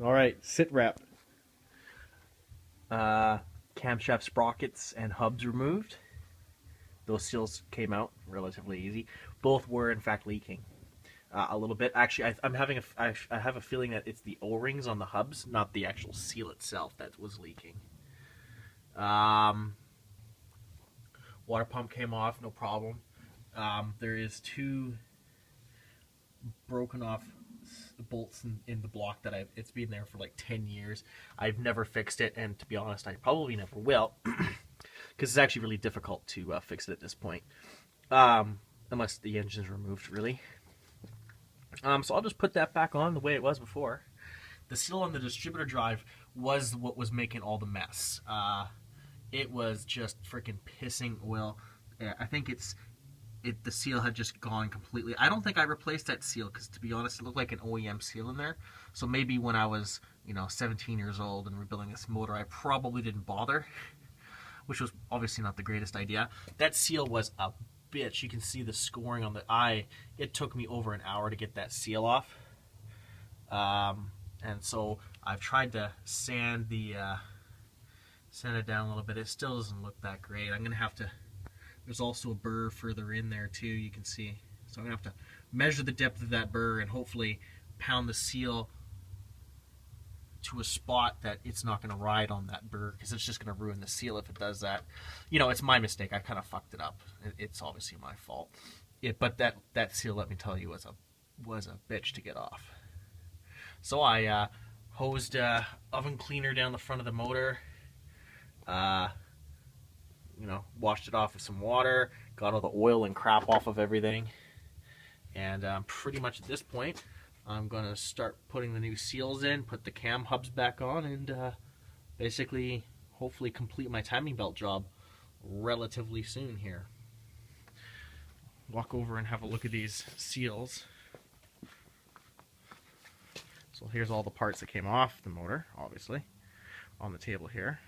All right, sit rep. Camshaft sprockets and hubs removed. Those seals came out relatively easy. Both were in fact leaking a little bit. Actually, I have a feeling that it's the O-rings on the hubs, not the actual seal itself, that was leaking. Water pump came off, no problem. There is two broken off bolts in the block that it's been there for like 10 years. I've never fixed it, and to be honest, I probably never will, because it's actually really difficult to fix it at this point, unless the engine's removed, really. So I'll just put that back on the way it was before. The seal on the distributor drive was what was making all the mess. It was just freaking pissing oil. I think the seal had just gone completely. I don't think I replaced that seal because, to be honest, it looked like an OEM seal in there. So maybe when I was, 17 years old and rebuilding this motor, I probably didn't bother, which was obviously not the greatest idea. That seal was a bitch. You can see the scoring on the eye. It took me over an hour to get that seal off. And so I've tried to sand it down a little bit. It still doesn't look that great. I'm gonna have to. There's also a burr further in there too. You can see. So I'm gonna have to measure the depth of that burr and hopefully pound the seal to a spot that it's not gonna ride on that burr, because it's just gonna ruin the seal if it does that. It's my mistake. I kind of fucked it up. It's obviously my fault. But that seal, let me tell you, was a bitch to get off. So I hosed oven cleaner down the front of the motor. Washed it off with some water, got all the oil and crap off of everything, and pretty much at this point, I'm gonna start putting the new seals in, put the cam hubs back on, and basically, hopefully, complete my timing belt job relatively soon here. Walk over and have a look at these seals. So here's all the parts that came off the motor, obviously, on the table here.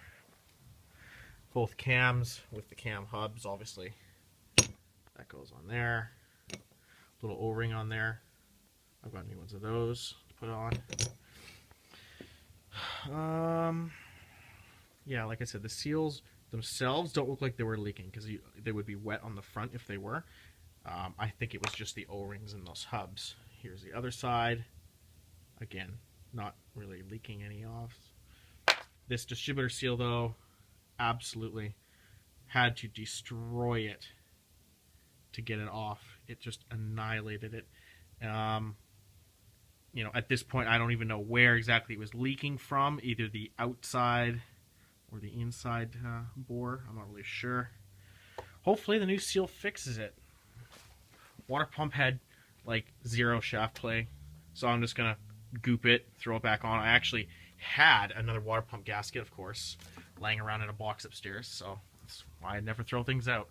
Both cams with the cam hubs, obviously. That goes on there. Little O-ring on there. I've got new ones of those to put on. Yeah, like I said, the seals themselves don't look like they were leaking, because they would be wet on the front if they were. I think it was just the O-rings and those hubs. Here's the other side. Again, not really leaking any off. This distributor seal, though, absolutely had to destroy it to get it off. It just annihilated it. At this point, I don't even know where exactly it was leaking from, either the outside or the inside bore. I'm not really sure. Hopefully the new seal fixes it. Water pump had like 0 shaft play, so I'm just gonna goop it, throw it back on. I actually had another water pump gasket, of course, laying around in a box upstairs, so that's why I never throw things out.